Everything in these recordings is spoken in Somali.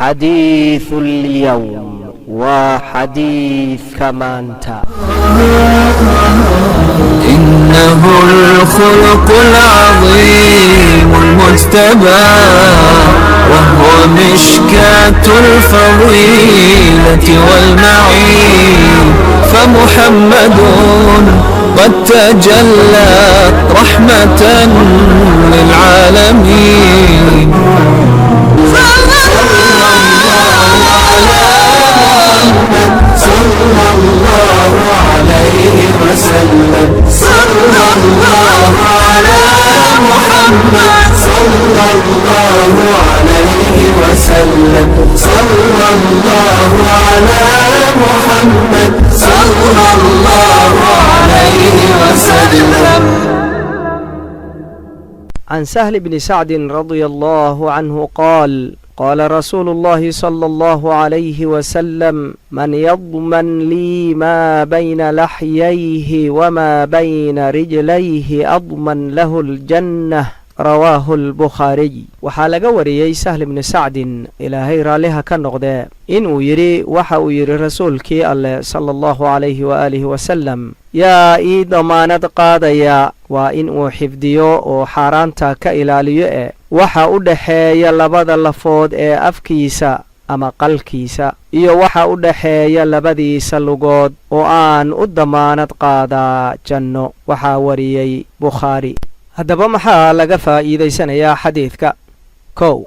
حديث اليوم وحديث كمانتا. إنه الخلق العظيم المجتبى وهو مشكاة الفضيلة والمعين فمحمد قد تجلى رحمة للعالمين. صلى الله عليه وسلم صلى الله على محمد صلى الله عليه وسلم صلى الله على محمد صلى الله عليه وسلم. عن سهل بن سعد رضي الله عنه قال: قال رسول الله صلى الله عليه وسلم: من يضمن لي ما بين لحييه وما بين رجليه أضمن له الجنة. rawaahu albukhaariy. waxaa laga wariyey sahl ibni sacdin ilaahay raalliha ka noqdee inuu yidhi waxa uu yidhi rasuulkii alleh sala allahu calayhi waaalihi wasalam: yaa ii damaanad qaadaya waa in uu xifdiyo oo xaaraanta ka ilaaliyo waxa u dhaxeeya labada lafood ee afkiisa ama qalkiisa iyo waxa u dhaxeeya labadiisa lugood oo aan u damaanad qaadaa janno. waxaa wariyey bukhaari. haddaba maxaa laga faa'iidaysanayaa xadiidka? kow,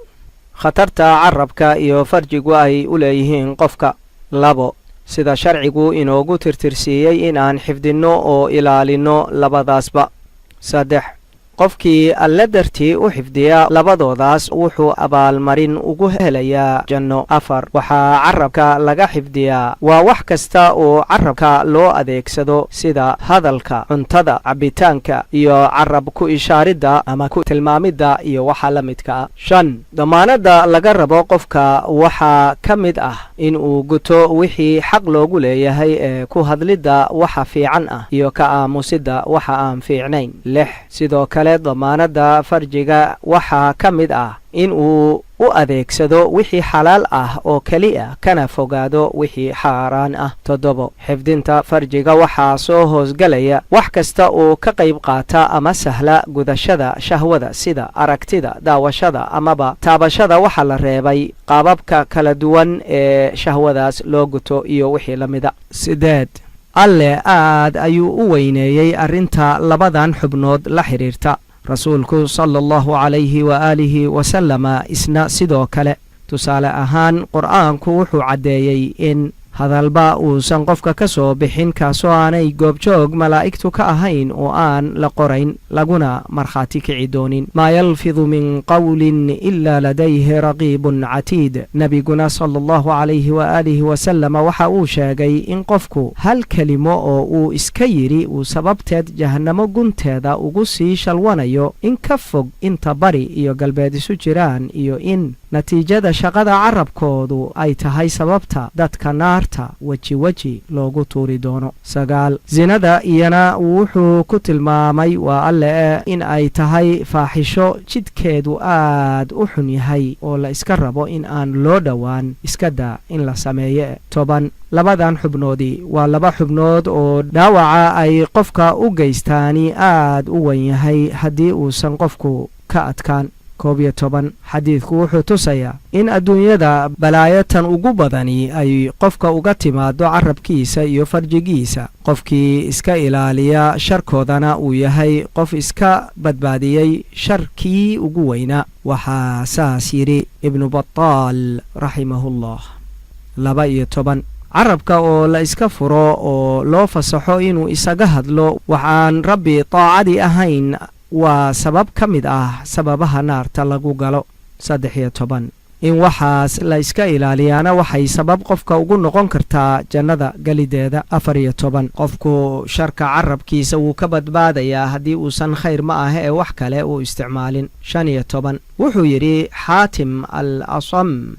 khatarta carabka iyo farjigu ay u leeyihiin qofka. labo, sida sharcigu inoogu tirtirsiiyey in aan xifdinno oo ilaalinno labadaasba. saddex, qofkii alle dartii u xifdiya labadoodaas wuxuu abaalmarin ugu helayaa janno. afar, waxaa carabka laga xifdiyaa waa wax kasta oo carabka loo adeegsado sida hadalka, cuntada, cabbitaanka iyo carab ku ishaaridda ama ku tilmaamidda iyo waxa la midka ah. shan, damaanadda laga rabo qofka waxaa ka mid ah in uu guto wixii xaq loogu leeyahay ee ku hadlidda waxa fiican ah iyo ka aamusidda waxa aan fiicnayn. lix, sidoo kale damaanadda farjiga waxaa ka mid ah in uu u adeegsado wixii xalaal ah oo keliya kana fogaado wixii xaaraan ah. toddobo, xifdinta farjiga waxaa soo hoosgelaya wax kasta oo ka qayb qaata ama sahla gudashada shahwada sida aragtida, daawashada amaba taabashada waxa la reebay, qaababka kala duwan ee shahwadaas loo guto iyo wixii la mida. sideed, alle aad ayuu u weyneeyey arrinta labadan xubnood la xidhiirta. rasuulku sala allahu calayhi waaalihi wasalama isna sidoo kale. tusaale ahaan qur'aanku wuxuu caddeeyey in hadalba uusan qofka ka soo bixin kaasoo aanay goobjoog malaa'igtu ka ahayn oo aan la qorayn laguna markhaati kici doonin. maa yalfidu min qawlin ilaa ladayhi raqiibun catiid. nebiguna sala allahu calayhi waaalihi wasalama waxa uu sheegay in qofku hal kelimo oo uu iska yidhi uu sababteed jahannamo gunteeda ugu sii shalwanayo in ka fog inta bari iyo galbeed isu jiraan iyo in natiijada shaqada carabkoodu ay tahay sababta dadka naarta weji loogu tuuri doono. sagaal, sinada iyana wuxuu ku tilmaamay waa alle in ay tahay faaxisho jidkeedu aad u xun yahay oo la iska rabo in aan loo dhowaan iska daa in la sameeye. toban, labadan xubnoodii waa laba xubnood oo dhaawaca ay qofka u geystaani aad u wan yahay haddii uusan qofku ka adkaan. 11 xadiidku wuxuu tusayaa in adduunyada balaayatan ugu badani ay qofka uga timaado carabkiisa iyo farjigiisa. qofkii iska ilaaliya sharkoodana uu yahay qof iska badbaadiyey sharkii ugu weynaa. waxaa saas yidhi ibnu battaal raximahullah. 12 carabka oo la iska furo oo loo fasaxo inuu isaga hadlo waxaan rabbi taacadi ahayn waa sabab ka mid ah sababaha naarta lagu galo. 13 in waxaas la iska ilaaliyaana waxay sabab qofka ugu noqon kartaa jannada galideeda. 14 qofku sharka carabkiisa wuu ka badbaadayaa haddii uusan khayr ma ah ee wax kale uu isticmaalin. 15 wuxuu yidhi xaatim al asam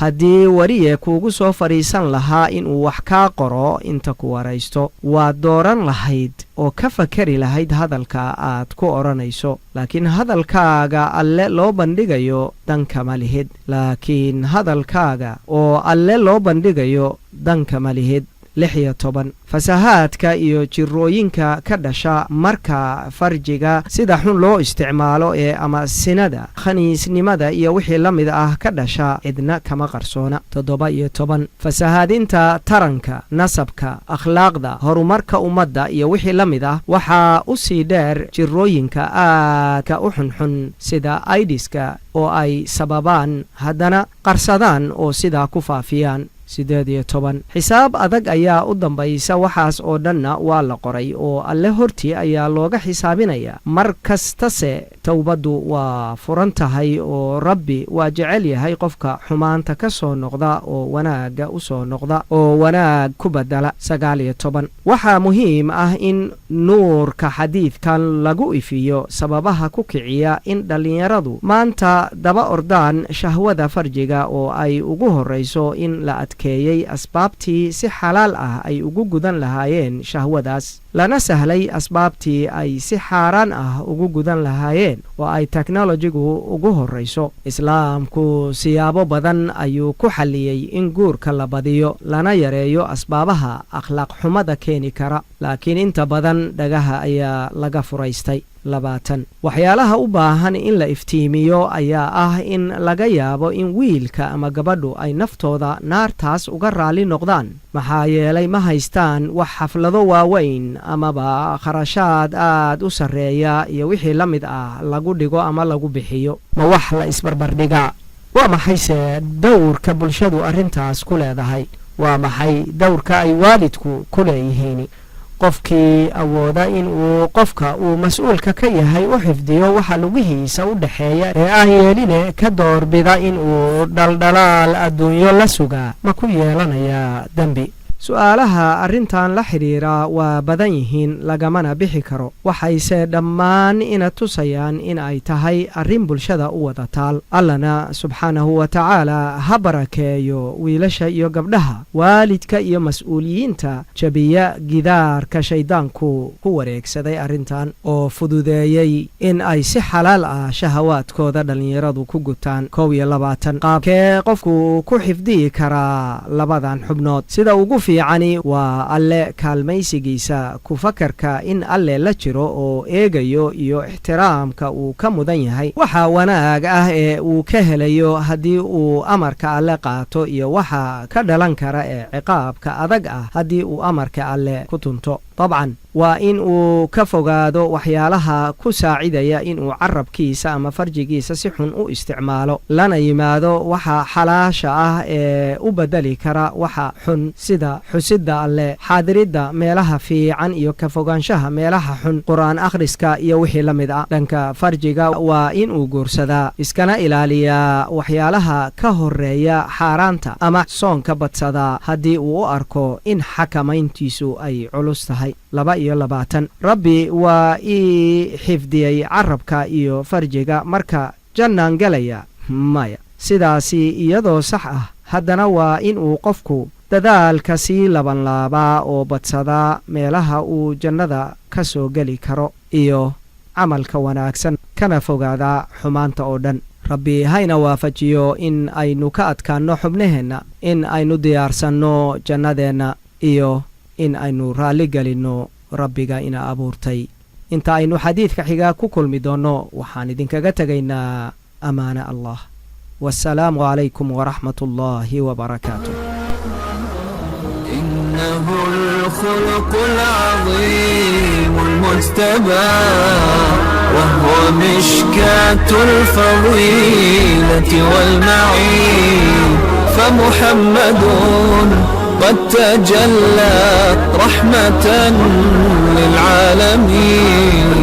haddii wariye kuugu soo fadhiisan lahaa inuu wax kaa qoro inta ku waraysto waad dooran lahayd oo ka fakari lahayd hadalka aad ku odhanayso laakiin hadalkaaga alle loo bandhigayo dankama lihid laakiin hadalkaaga oo alle loo bandhigayo dankama lihid 16 fasahaadka iyo jirooyinka ka dhasha marka farjiga sida xun loo isticmaalo ee ama sinada khaniisnimada iyo wixii la mid ah ka dhasha cidna kama qarsoona 17 fasahaadinta taranka nasabka akhlaaqda horumarka ummadda iyo wixii la mid ah waxaa u sii dheer jirooyinka aadka u xunxun sida aidiska oo ay sababaan haddana qarsadaan oo sidaa ku faafiyaan 18 xisaab adag ayaa u dambaysa waxaas oo dhanna waa la qoray oo alle hortii ayaa looga xisaabinaya mar kastase towbaddu waa furan tahay oo rabbi waa jecel yahay qofka xumaanta ka soo noqda oo wanaaga u soo noqda oo wanaag ku bedela 19 waxaa muhiim ah in nuurka xadiidkan lagu ifiyo sababaha ku kiciya in dhallinyaradu maanta daba ordaan shahwada farjiga oo ay ugu horrayso in la asbaabtii si xalaal ah ay ugu gudan lahaayeen shahwadaas lana sahlay asbaabtii ay si xaaraan ah ugu gudan lahaayeen oo ay teknolojigu ugu horrayso islaamku siyaabo badan ayuu ku xalliyey in guurka la badiyo lana yareeyo asbaabaha akhlaaq xumada keeni kara laakiin inta badan dhagaha ayaa laga furaystay 20 waxyaalaha u baahan in la iftiimiyo ayaa ah in laga yaabo in wiilka ama gabadhu ay naftooda naartaas uga raali noqdaan maxaa yeelay ma haystaan wax xaflado waaweyn amaba kharashaad aad u sarreeya iyo wixii la mid ah lagu dhigo ama lagu bixiyo ma wax la isbarbardhigaa waa maxayse dowrka bulshadu arrintaas ku leedahay waa maxay dowrka ay waalidku ku leeyihiin qofkii awooda in uu qofka uu mas'uulka ka yahay u xifdiyo waxa lugihiisa u dhaxeeya ee aan yeeline ka doorbida in uu dhaldhalaal adduunyo la sugaa ma ku yeelanayaa dembi su'aalaha arrintan la xidhiira waa badan yihiin lagamana bixi karo waxayse dhammaan ina tusayaan in ay tahay arrin bulshada u wada taal allana subxaanahu wa tacaala ha barakeeyo wiilasha iyo gabdhaha waalidka iyo mas'uuliyiinta jabiya gidaarka shayddaanku ku wareegsaday arrintan oo fududeeyey in ay si xalaal ah shahawaadkooda dhallinyaradu ku gutaan 21 qaabkee qofku ku xifdiyi karaa labadan xubnood sida ugu fiicani waa alle kaalmaysigiisa ku fakarka in alle la jiro oo eegayo iyo ixtiraamka uu ka mudan yahay waxa wanaag ah ee uu ka helayo haddii uu amarka alle qaato iyo waxa ka dhalan kara ee ciqaabka adag ah haddii uu amarka alle ku tunto طبعا waa in uu ka fogaado waxyaalaha ku saacidaya in uu carabkiisa ama farjigiisa si xun u isticmaalo lana yimaado waxa xalaasha ah ee u bedeli kara waxa xun sida xusidda alle xaadiridda meelaha fiican iyo ka fogaanshaha meelaha xun qur'aan akhriska iyo wixii la mid ah dhanka farjiga waa in uu guursadaa iskana ilaaliyaa waxyaalaha ka horeeya xaaraanta ama soonka badsadaa haddii uu u arko in xakamayntiisu ay culus tahay 22 rabbi waa ii xifdiyey carabka iyo farjiga marka jannaan galaya maya sidaasi iyadoo sax ah haddana waa in uu qofku dadaalka sii labanlaabaa oo badsadaa meelaha uu jannada ka soo geli karo iyo camalka wanaagsan kana fogaadaa xumaanta oo dhan rabbi hayna waafajiyo in aynu ka adkaanno xubnaheenna in aynu diyaarsanno jannadeenna iyo in aynu raalli gelinno rabbiga ina abuurtay inta aynu xadiidka xiga ku kulmi doonno waxaan idinkaga tegaynaa amaana allah wassalaamu calaykum waraxmatullaahi wabarakaatuh إنه الخلق العظيم المجتبى وهو مشكاة الفضيلة والمعين فمحمد قد تجلى رحمة للعالمين